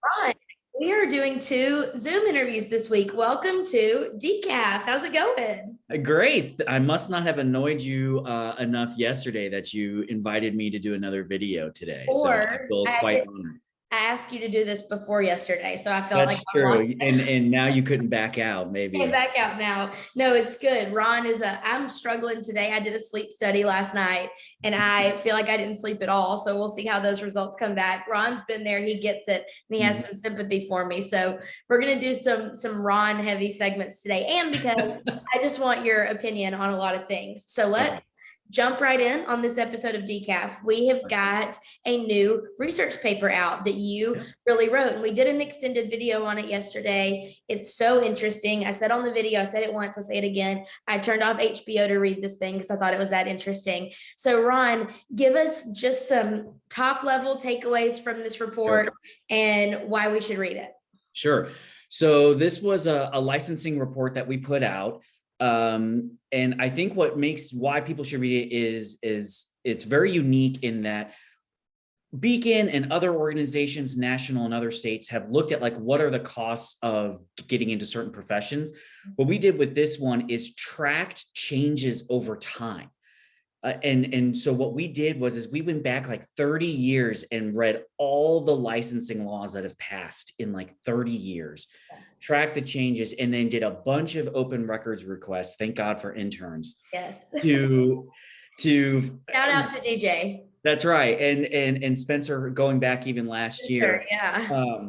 Ron, we are doing two Zoom interviews this week. Welcome to Decaf. How's it going? Great. I must not have annoyed you enough yesterday that you invited me to do another video today. So I Or feel I had quite to honored. I asked you to do this before yesterday, so I felt like That's I true. And now you couldn't back out, came maybe. back out now. No, it's good. I'm struggling today. I did a sleep study last night and I feel like I didn't sleep at all. So we'll see how those results come back. Ron's been there, he gets it, and he has Mhm. some sympathy for me. So we're gonna do some Ron heavy segments today. And because I just want your opinion on a lot of things. So Okay. let's jump right in on this episode of Decaf. We have got a new research paper out that you Yeah. really wrote, and we did an extended video on it yesterday. It's so interesting. I said on the video, I said it once, I'll say it again. I turned off HBO to read this thing because I thought it was that interesting. So Ron, give us just some top level takeaways from this report Sure. and why we should read it. Sure. So this was a licensing report that we put out. And I think why people should read it is it's very unique in that Beacon and other organizations, national and other states, have looked at like what are the costs of getting into certain professions. What we did with this one is tracked changes over time. And so what we did is we went back like 30 years and read all the licensing laws that have passed in like 30 years, tracked the changes, and then did a bunch of open records requests. Thank God for interns. Yes. To Shout out to DJ. That's right. And Spencer going back even last Sure, year. yeah.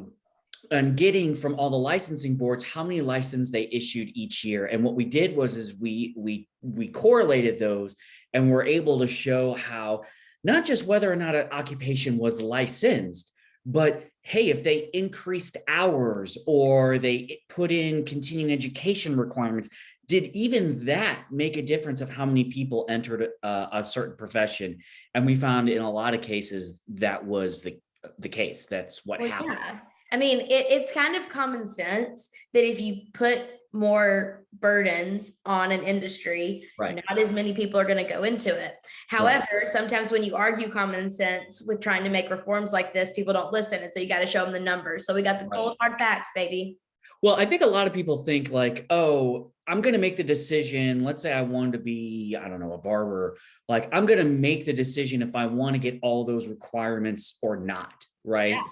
And getting from all the licensing boards how many licenses they issued each year. And what we did is we correlated those and we're able to show how not just whether or not an occupation was licensed, but hey, if they increased hours or they put in continuing education requirements, did even that make a difference of how many people entered a certain profession? And we found in a lot of cases that was the case. That's what Well, happened. yeah. I mean, it's kind of common sense that if you put more burdens on an industry, Right. not as many people are going to go into it. Right. However, sometimes when you argue common sense with trying to make reforms like this, people don't listen. And so you got to show them the numbers. So we got the Right. cold hard facts, baby. Well, I think a lot of people think like, oh, I'm going to make the decision. Let's say I wanted to be, I don't know, a barber. Like, I'm going to make the decision if I want to get all those requirements or not. Right. Yeah.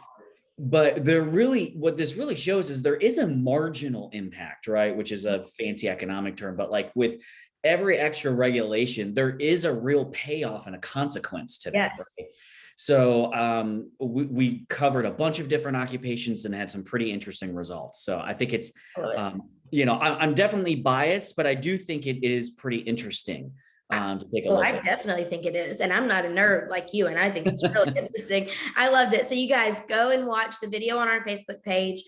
But what this really shows is there is a marginal impact, right? Which is a fancy economic term. But like with every extra regulation, there is a real payoff and a consequence to that. Yes. Right? So we covered a bunch of different occupations and had some pretty interesting results. So I think it's, I'm definitely biased, but I do think it is pretty interesting to take a look I at. definitely think it is. And I'm not a nerd like you. And I think it's really interesting. I loved it. So you guys go and watch the video on our Facebook page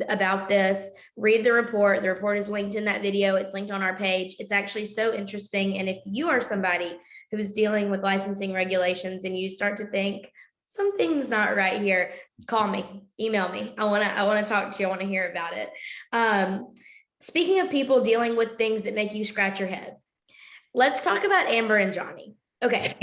about this, read the report. The report is linked in that video. It's linked on our page. It's actually so interesting. And if you are somebody who is dealing with licensing regulations and you start to think something's not right here, call me, email me. I want to talk to you. I want to hear about it. Speaking of people dealing with things that make you scratch your head, let's talk about Amber and Johnny. Okay.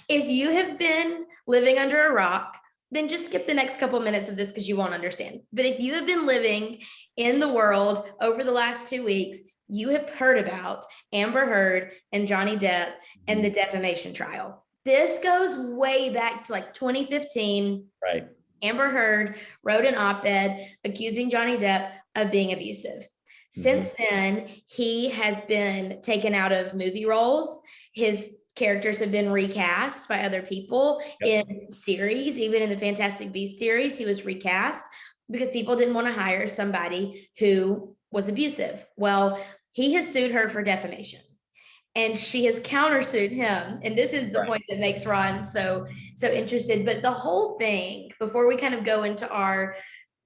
If you have been living under a rock, then just skip the next couple minutes of this because you won't understand. But if you have been living in the world over the last 2 weeks, you have heard about Amber Heard and Johnny Depp and the defamation trial. This goes way back to like 2015. Right. Amber Heard wrote an op-ed accusing Johnny Depp of being abusive. Since then, he has been taken out of movie roles. His characters have been recast by other people in series, even in the Fantastic Beasts series, he was recast because people didn't want to hire somebody who was abusive. Well, he has sued her for defamation and she has countersued him. And this is the point that makes Ron so interested. But the whole thing, before we kind of go into our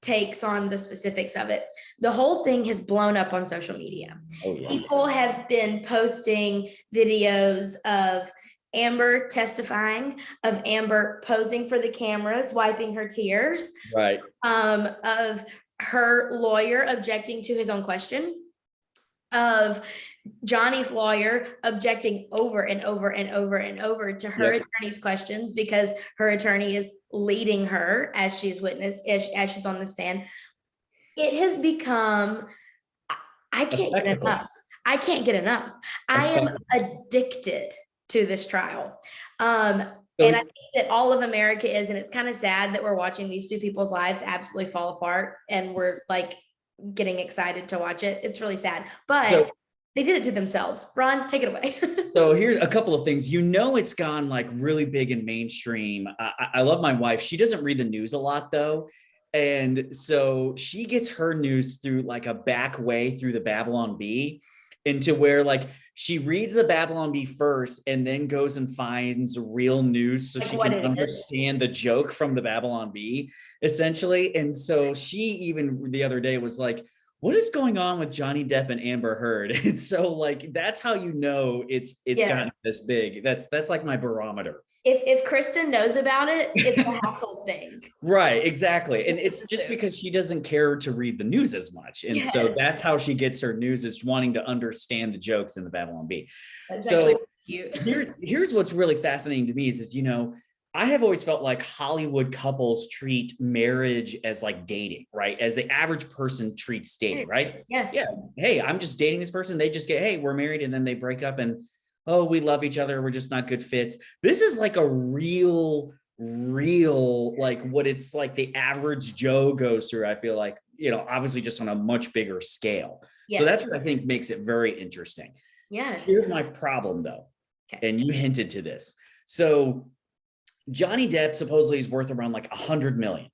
takes on the specifics of it, the whole thing has blown up on social media. Oh, yeah. People have been posting videos of Amber testifying, of Amber posing for the cameras, wiping her tears, right, of her lawyer objecting to his own question. of Johnny's lawyer objecting over and over and over and over to her attorney's questions, because her attorney is leading her as she's as she's on the stand. It has become, I can't get enough. I can't get enough. I am addicted to this trial. And I think that all of America is, and it's kind of sad that we're watching these two people's lives absolutely fall apart, and we're like getting excited to watch it. It's really sad, but they did it to themselves. Ron, take it away. So here's a couple of things. It's gone like really big and mainstream. I love my wife. She doesn't read the news a lot though. And so she gets her news through like a back way through the Babylon Bee, into where like she reads the Babylon Bee first and then goes and finds real news so she can understand the joke from the Babylon Bee, essentially. And so she even the other day was like, what is going on with Johnny Depp and Amber Heard? And so like, that's how it's gotten this big. That's like my barometer. If Kristen knows about it, it's a household thing. Right, exactly. And it's just because she doesn't care to read the news as much. And so that's how she gets her news, is wanting to understand the jokes in the Babylon Bee. That's so cute. here's what's really fascinating to me is I have always felt like Hollywood couples treat marriage as like dating, right? As the average person treats dating, right? Yes. Yeah. Hey, I'm just dating this person. They just get, hey, we're married, and then they break up and, oh, we love each other, we're just not good fits. This is like a real, like what it's like the average Joe goes through, I feel like, obviously just on a much bigger scale. Yes. So that's what I think makes it very interesting. Yes. Here's my problem though. Okay. And you hinted to this. So Johnny Depp supposedly is worth around like 100 million.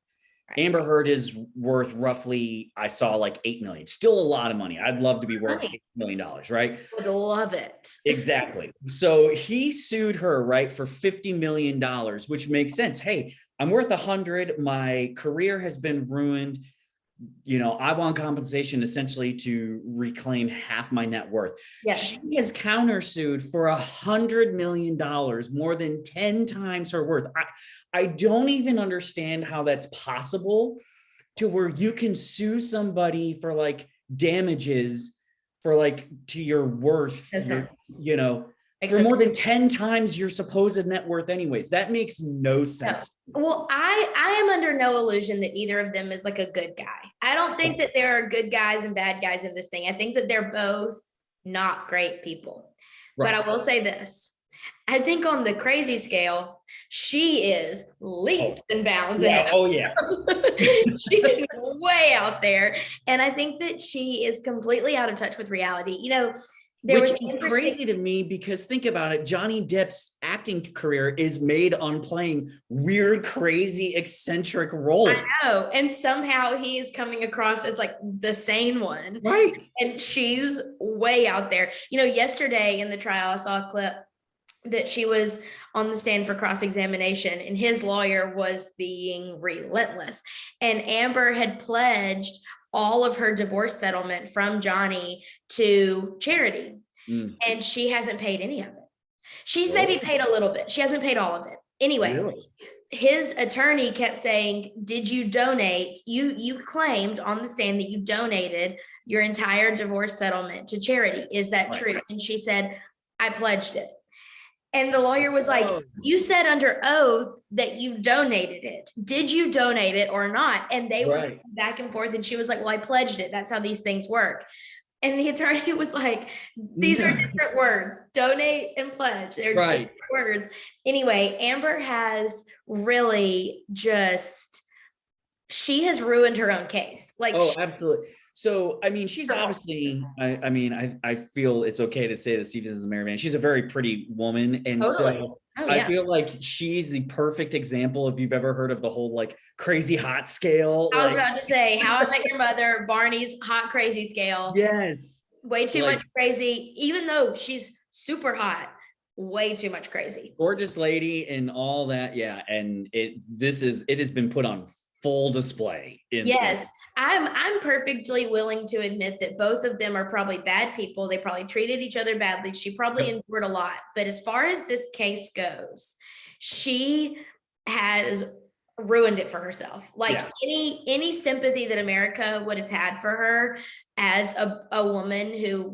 Right. Amber Heard is worth roughly, I saw like 8 million. Still a lot of money. I'd love to be worth $8 million, right? Would love it. Exactly. So he sued her, right, for $50 million, which makes sense. Hey, I'm worth 100. My career has been ruined. I want compensation essentially to reclaim half my net worth. Yes. She has countersued for $100 million, more than 10 times her worth. I don't even understand how that's possible, to where you can sue somebody for like damages for like to your worth, for more than 10 times your supposed net worth anyways. That makes no sense. No. Well, I am under no illusion that either of them is like a good guy. I don't think that there are good guys and bad guys in this thing. I think that they're both not great people. Right. But I will say this. I think on the crazy scale, she is leaps and bounds. Yeah. Oh yeah. She is way out there. And I think that she is completely out of touch with reality. Which is crazy to me, because think about it. Johnny Depp's acting career is made on playing weird, crazy, eccentric roles. I know. And somehow he is coming across as like the sane one. Right. And she's way out there. Yesterday in the trial, I saw a clip that she was on the stand for cross-examination, and his lawyer was being relentless. And Amber had pledged all of her divorce settlement from Johnny to charity. And she hasn't paid any of it. She's maybe paid a little bit. She hasn't paid all of it. Anyway, really? His attorney kept saying, did you donate? You claimed on the stand that you donated your entire divorce settlement to charity. Is that true? And she said, I pledged it. And the lawyer was like, you said under oath that you donated it. Did you donate it or not? And they were back and forth. And she was like, well, I pledged it. That's how these things work. And the attorney was like, these are different words. Donate and pledge. They're different words. Anyway, Amber has really she has ruined her own case. Absolutely. So, she's obviously, I feel it's okay to say this even as a married man, she's a very pretty woman. And so I feel like she's the perfect example, if you've ever heard of the whole like crazy hot scale. I was about to say, How I Met Your Mother, Barney's hot crazy scale. Yes. Way too much crazy, even though she's super hot. Way too much crazy. Gorgeous lady and all that. Yeah. And it has been put on full display. Yes. I'm perfectly willing to admit that both of them are probably bad people. They probably treated each other badly. She probably endured a lot. But as far as this case goes, she has ruined it for herself. Like Yeah. any sympathy that America would have had for her as a woman who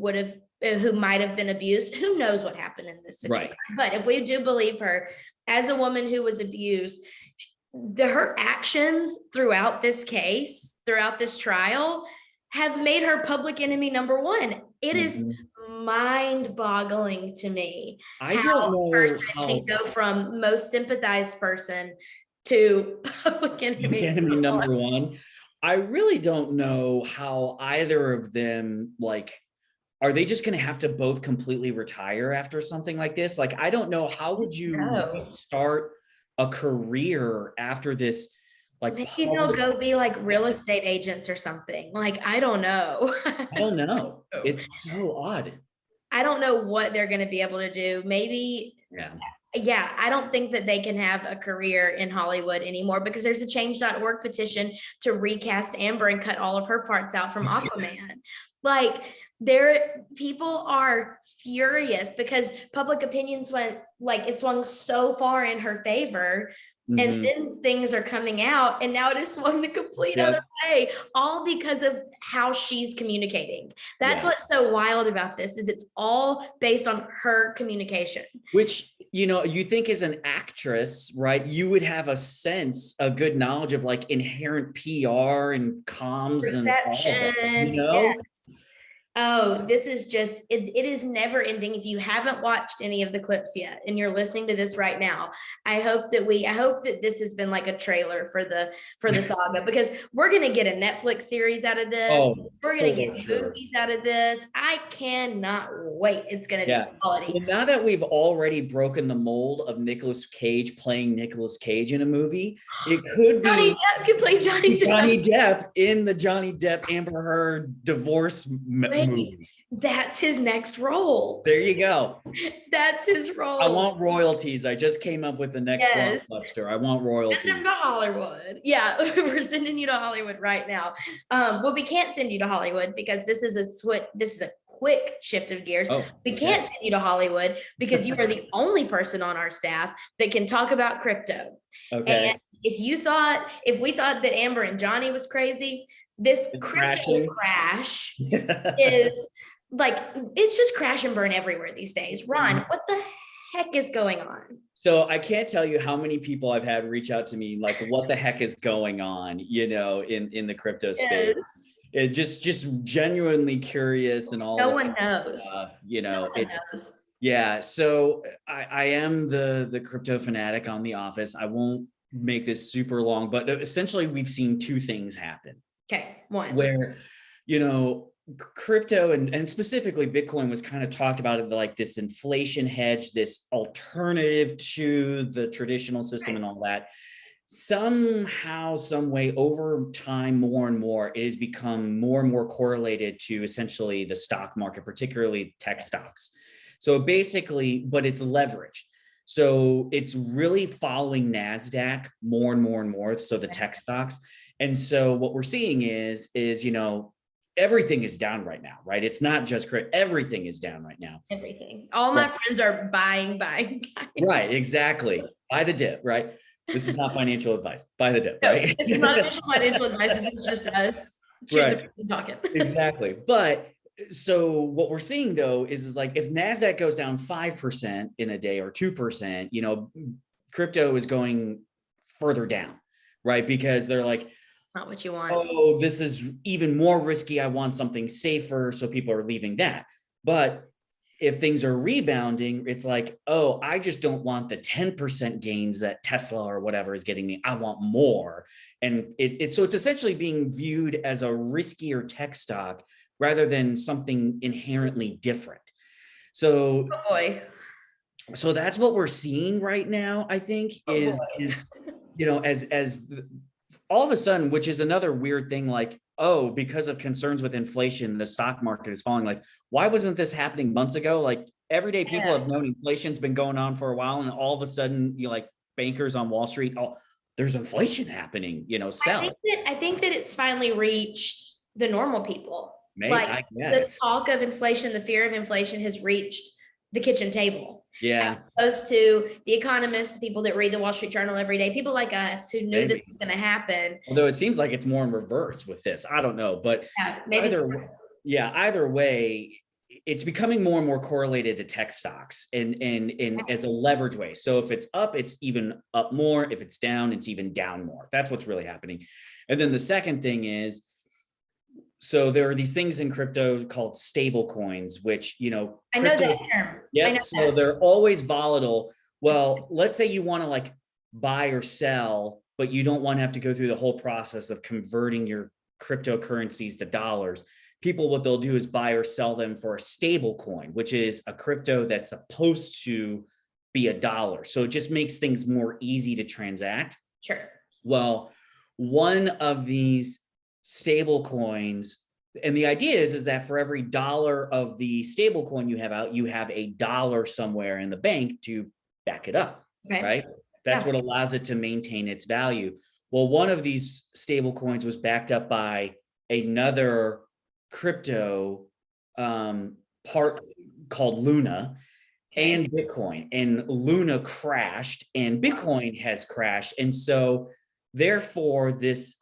might have been abused. Who knows what happened in this situation? Right. But if we do believe her as a woman who was abused, her actions throughout this case, throughout this trial, have made her public enemy number one. It is Mhm. mind-boggling to me I how don't a know person how can go from most sympathized person to public enemy. enemy number one. I really don't know how either of them, like, are they just going to have to both completely retire after something like this? Like, I don't know. How would you So start a career after this? Like, maybe they'll public, go be like real estate agents or something. Like, I don't know. I don't know. It's so odd. I don't know what they're going to be able to do. Maybe, Yeah. yeah, I don't think that they can have a career in Hollywood anymore because there's a change.org petition to recast Amber and cut all of her parts out from Aquaman. Like, people are furious because public opinions it swung so far in her favor. And Mhm. then things are coming out, and now it has swung the complete Yep. other way, all because of how she's communicating. That's Yeah. what's so wild about this, is it's all based on her communication. Which, you think as an actress, right, you would have a good knowledge of like inherent PR and comms and all of that, Perception, yes. Oh, this is just, it is never ending. If you haven't watched any of the clips yet and you're listening to this right now, I hope that this has been like a trailer for the saga, because we're going to get a Netflix series out of this. Oh, We're going to for get sure. movies out of this. I cannot wait. It's going to be Yeah. quality. Well, now that we've already broken the mold of Nicolas Cage playing Nicolas Cage in a movie, it could Johnny be Depp could play Johnny Depp. Johnny Depp in the Johnny Depp Amber Heard divorce movie. That's his next role. There you go. That's his role. I want royalties. I just came up with the next blockbuster. I want royalties. Send him to Hollywood. Yeah, we're sending you to Hollywood right now. Well, we can't send you to Hollywood because this is a quick shift of gears. We can't send you to Hollywood because you are the only person on our staff that can talk about crypto. Okay. And if we thought that Amber and Johnny was crazy, this crypto crash is like, it's just crash and burn everywhere these days. Ron, what the heck is going on? So I can't tell you how many people I've had reach out to me, like, what the heck is going on, in the crypto space. It just genuinely curious and all. No one knows. Yeah. So I am the crypto fanatic on The Office. I won't make this super long, but essentially we've seen two things happen. Okay. One. Where, crypto and specifically Bitcoin was kind of talked about it like this inflation hedge, this alternative to the traditional system and all that. Somehow, some way, over time, more and more, it has become more and more correlated to essentially the stock market, particularly tech stocks. So basically, but it's leveraged. So it's really following NASDAQ more and more and more. So the tech stocks. And so what we're seeing is, everything is down right now, right? It's not just crypto. Everything is down right now. Everything. All my friends are buying. Right, exactly. Buy the dip, right? This is not financial advice. Buy the dip, right? No, it's not official financial advice. It's just us. Right. Talking. Exactly. But so what we're seeing though is like, if NASDAQ goes down 5% in a day or 2%, crypto is going further down, right? Because they're like, not what you want. Oh, this is even more risky. I want something safer. So people are leaving that. But if things are rebounding, it's like, oh, I just don't want the 10% gains that Tesla or whatever is getting me. I want more. And it's essentially being viewed as a riskier tech stock rather than something inherently different. So, oh boy. So that's what we're seeing right now, I think, is as all of a sudden, which is another weird thing, like, oh, because of concerns with inflation, the stock market is falling. Like, why wasn't this happening months ago? Like, everyday people have known inflation's been going on for a while, and all of a sudden, bankers on Wall Street, oh, there's inflation happening, sell. I think that it's finally reached the normal people. Maybe, the talk of inflation, the fear of inflation has reached the kitchen table. Yeah. As opposed to the economists, the people that read the Wall Street Journal every day, people like us who knew Maybe. this was going to happen. Although it seems like it's more in reverse with this. I don't know, but Maybe either way, it's becoming more and more correlated to tech stocks and as a leverage way. So if it's up, it's even up more. If it's down, it's even down more. That's what's really happening. And then the second thing is, so there are these things in crypto called stable coins, which, I know that term. Yep. So they're always volatile. Well, let's say you want to like buy or sell, but you don't want to have to go through the whole process of converting your cryptocurrencies to dollars. People, what they'll do is buy or sell them for a stable coin, which is a crypto that's supposed to be a dollar. So it just makes things more easy to transact. Sure. Well, one of these stable coins, and the idea is that for every dollar of the stable coin you have out, you have a dollar somewhere in the bank to back it up, right? That's what allows it to maintain its value. Well, one of these stable coins was backed up by another crypto part called Luna and Bitcoin, and Luna crashed and Bitcoin has crashed. And so therefore this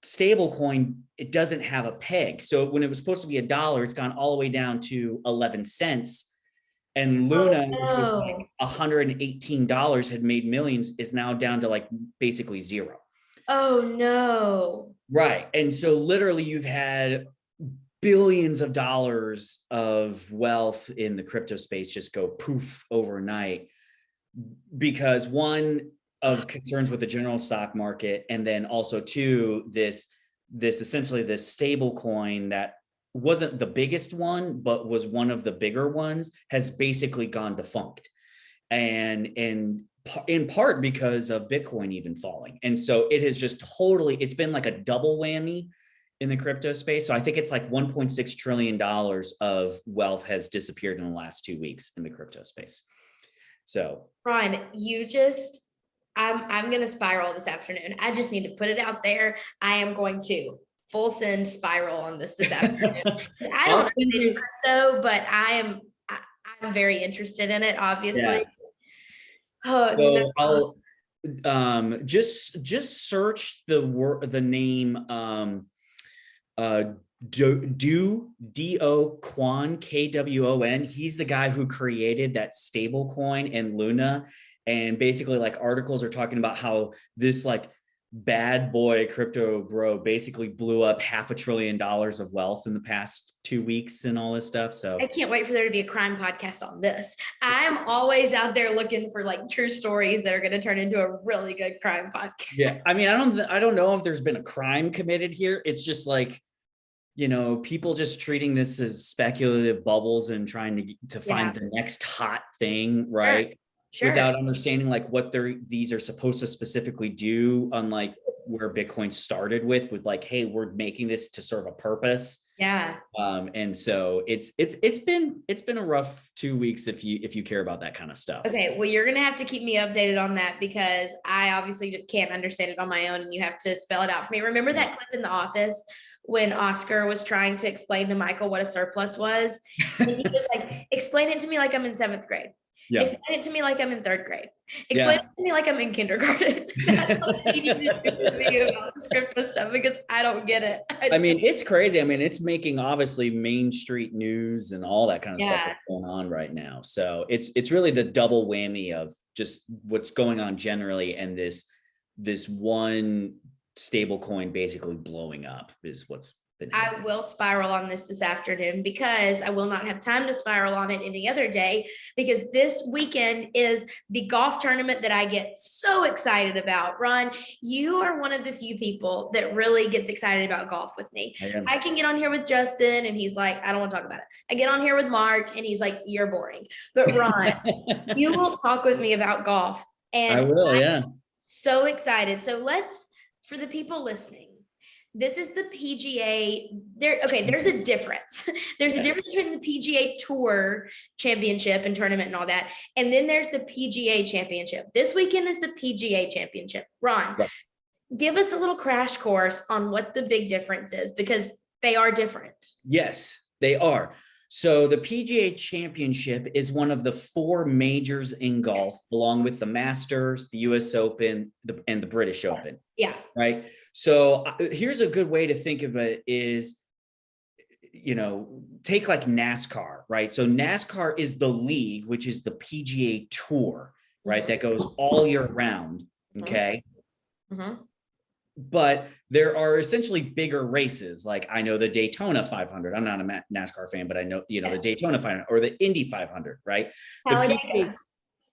stable coin, it doesn't have a peg. So when it was supposed to be $1, it's gone all the way down to 11 cents. And Luna, which was like $118, had made millions, is now down to like basically zero. Oh no. Right. And so literally you've had billions of dollars of wealth in the crypto space just go poof overnight, because one of concerns with the general stock market, and then also two, this essentially this stable coin that wasn't the biggest one, but was one of the bigger ones, has basically gone defunct. And in part because of Bitcoin even falling. And so it has just it's been like a double whammy in the crypto space. So I think it's like $1.6 trillion of wealth has disappeared in the last 2 weeks in the crypto space. So Ron, I'm going to spiral this afternoon. I just need to put it out there. I am going to full send spiral on this afternoon. I don't know crypto, but I'm very interested in it, obviously. Yeah. So I'll just search the name Do Kwon, KWON. He's the guy who created that stable coin and Luna. And basically like articles are talking about how this like bad boy crypto bro basically blew up $500 billion of wealth in the past 2 weeks and all this stuff. So I can't wait for there to be a crime podcast on this. I'm always out there looking for like true stories that are going to turn into a really good crime podcast. Yeah. I mean, I don't know if there's been a crime committed here. It's just like, people just treating this as speculative bubbles and trying to find the next hot thing. Right. Sure. Without understanding like what these are supposed to specifically do, unlike where Bitcoin started with like, hey, we're making this to serve a purpose. Yeah. And so it's been a rough 2 weeks if you care about that kind of stuff. Okay, well, you're gonna have to keep me updated on that because I obviously can't understand it on my own, and you have to spell it out for me. Remember that clip in The Office when Oscar was trying to explain to Michael what a surplus was? And he was like, explain it to me like I'm in 7th grade. Yeah. Explain it to me like I'm in 3rd grade. Explain it to me like I'm in kindergarten. That's what you need to do with me about this crypto stuff because I don't get it. I mean, it's crazy. I mean, it's making obviously Main Street news and all that kind of stuff that's going on right now. So it's really the double whammy of just what's going on generally, and this one stable coin basically blowing up is what's been happening. I will spiral on this afternoon because I will not have time to spiral on it any other day, because this weekend is the golf tournament that I get so excited about. Ron, you are one of the few people that really gets excited about golf with me. I can get on here with Justin and he's like, I don't want to talk about it. I get on here with Mark and he's like, you're boring. But Ron, you will talk with me about golf. And I will, so excited. So for the people listening, this is the PGA. There's a difference. There's a difference between the PGA Tour Championship and tournament and all that. And then there's the PGA Championship. This weekend is the PGA Championship. Ron, give us a little crash course on what the big difference is, because they are different. Yes, they are. So the PGA Championship is one of the 4 majors in golf, along with the Masters, the US Open, and the British Open. Yeah. Right. So here's a good way to think of it is, take like NASCAR, right? So NASCAR is the league, which is the PGA Tour, right? Mhm. That goes all year round. Okay. Mhm. But there are essentially bigger races. Like I know the Daytona 500. I'm not a NASCAR fan, but I know, the Daytona 500 or the Indy 500, right? The PGA,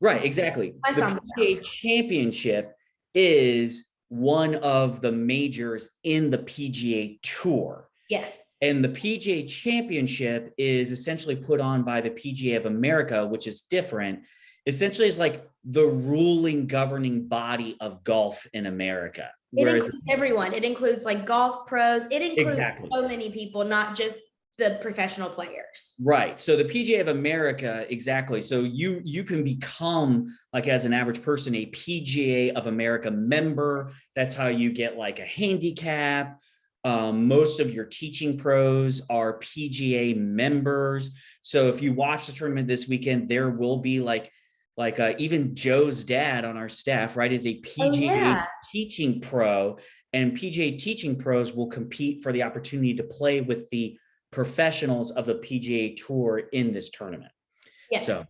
right, exactly. The PGA Championship is one of the majors in the PGA Tour. Yes. And the PGA Championship is essentially put on by the PGA of America, which is different. Essentially, it's like the ruling governing body of golf in America. It includes everyone. It includes like golf pros. It includes so many people, not just the professional players. Right. So the PGA of America, exactly. So you can become, like, as an average person, a PGA of America member. That's how you get like a handicap. Most of your teaching pros are PGA members. So if you watch the tournament this weekend, there will be like even Joe's dad on our staff, right, is a PGA teaching pro, and PGA teaching pros will compete for the opportunity to play with the professionals of the PGA Tour in this tournament. Yes. So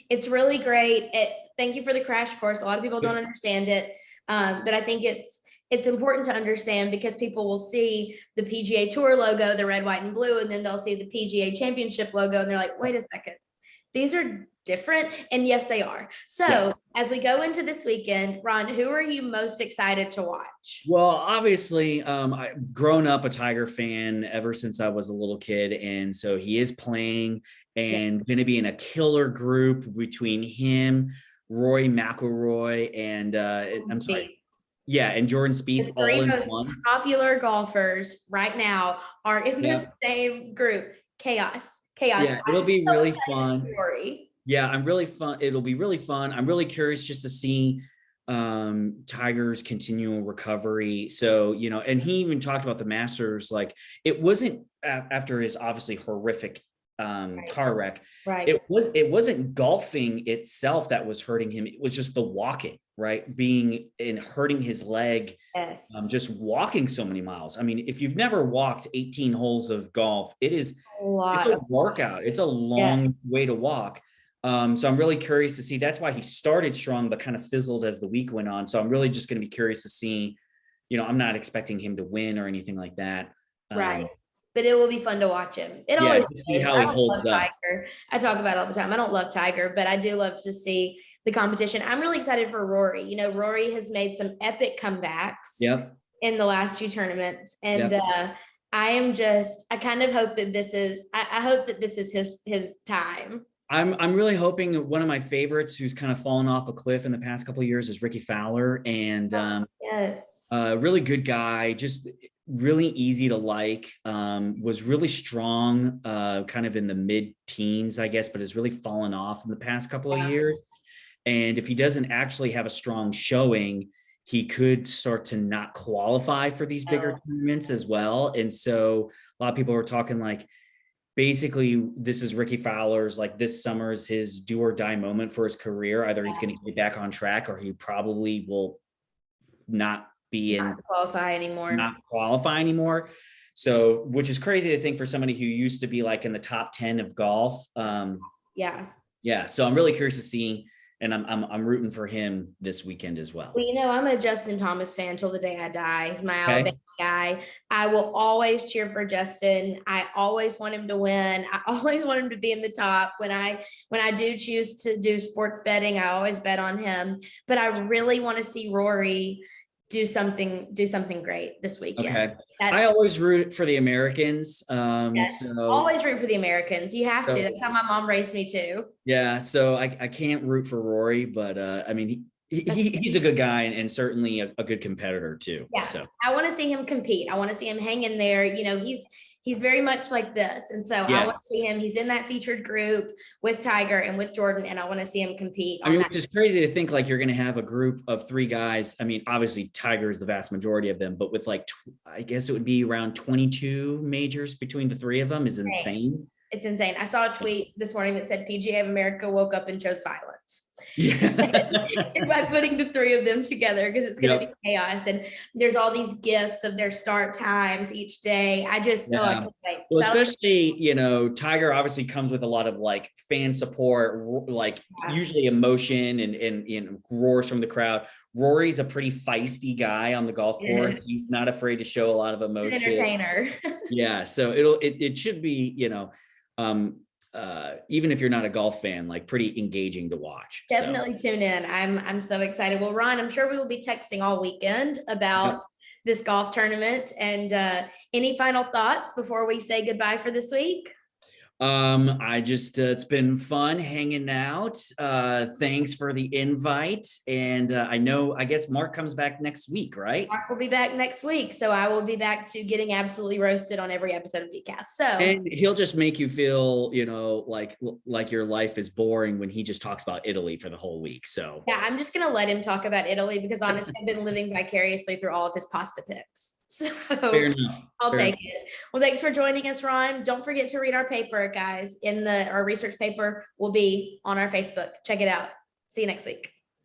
it's really great. Thank you for the crash course. A lot of people don't understand it. But I think it's important to understand, because people will see the PGA Tour logo, the red, white, and blue, and then they'll see the PGA Championship logo, and they're like, wait a second, these are different. And yes, they are. So as we go into this weekend, Ron, who are you most excited to watch? Well, obviously, I've grown up a Tiger fan ever since I was a little kid. And so he is playing and going to be in a killer group between him, Rory McIlroy, and I'm sorry. Yeah, and Jordan Spieth, all in one. Popular golfers right now are in the same group. Chaos. Yeah, it'll be really fun. Yeah, it'll be really fun. I'm really curious just to see Tiger's continual recovery. So, and he even talked about the Masters, like it wasn't after his obviously horrific car wreck. Right. It wasn't golfing itself that was hurting him. It was just the walking, right? Being and hurting his leg. Yes. Just walking so many miles. I mean, if you've never walked 18 holes of golf, it's a workout. It's a long way to walk. So I'm really curious to see. That's why he started strong, but kind of fizzled as the week went on. So I'm really just going to be curious to see, I'm not expecting him to win or anything like that. Right. But it will be fun to watch him. It always is. How he holds up. Tiger. I talk about it all the time. I don't love Tiger, but I do love to see the competition. I'm really excited for Rory. Rory has made some epic comebacks in the last 2 tournaments. And I kind of hope that I hope that this is his time. I'm really hoping. One of my favorites who's kind of fallen off a cliff in the past couple of years is Ricky Fowler. And really good guy, just really easy to like, was really strong, kind of in the mid-teens, I guess, but has really fallen off in the past couple of years. And if he doesn't actually have a strong showing, he could start to not qualify for these bigger tournaments as well. And so a lot of people are talking like, basically, this is Ricky Fowler's, like, this summer is his do or die moment for his career. Either he's going to get back on track, or he probably will not qualify anymore. So, which is crazy to think for somebody who used to be like in the top 10 of golf. Yeah. So I'm really curious to see, and I'm rooting for him this weekend as well. Well, I'm a Justin Thomas fan till the day I die. He's my Alabama guy. I will always cheer for Justin. I always want him to win. I always want him to be in the top. When I do choose to do sports betting, I always bet on him. But I really want to see Rory do something great this weekend. Okay. I always root for the Americans. Always root for the Americans. You have to. That's how my mom raised me too. Yeah. So I can't root for Rory, but I mean, he's a good guy and certainly a good competitor too. Yeah. So I want to see him compete. I want to see him hang in there. He's very much like this. And so I want to see him. He's in that featured group with Tiger and with Jordan, and I want to see him compete. Which is crazy to think like you're going to have a group of 3 guys. I mean, obviously Tiger is the vast majority of them, but with like, I guess it would be around 22 majors between the 3 of them is insane. It's insane. I saw a tweet this morning that said PGA of America woke up and chose violence. Yeah. And by putting the three of them together, because it's going to Yep. be chaos. And there's all these gifts of their start times each day. I just, oh, I Yeah. can't wait. Well, So, especially, Tiger obviously comes with a lot of like fan support, like usually emotion and roars from the crowd. Rory's a pretty feisty guy on the golf course. He's not afraid to show a lot of an emotion. entertainer. Yeah. So it should be, even if you're not a golf fan, like pretty engaging to watch. Definitely tune in. I'm so excited. Well, Ron, I'm sure we will be texting all weekend about this golf tournament. And any final thoughts before we say goodbye for this week? I just it's been fun hanging out. Thanks for the invite. And I guess Mark comes back next week, right? Mark will be back next week. So I will be back to getting absolutely roasted on every episode of Decaf. So and he'll just make you feel, like your life is boring when he just talks about Italy for the whole week. So yeah, I'm just gonna let him talk about Italy because honestly, I've been living vicariously through all of his pasta picks. So fair enough. I'll Fair take enough. it. Well, thanks for joining us, Ron. Don't forget to read our paper, guys. Our research paper will be on our Facebook. Check it out. See you next week.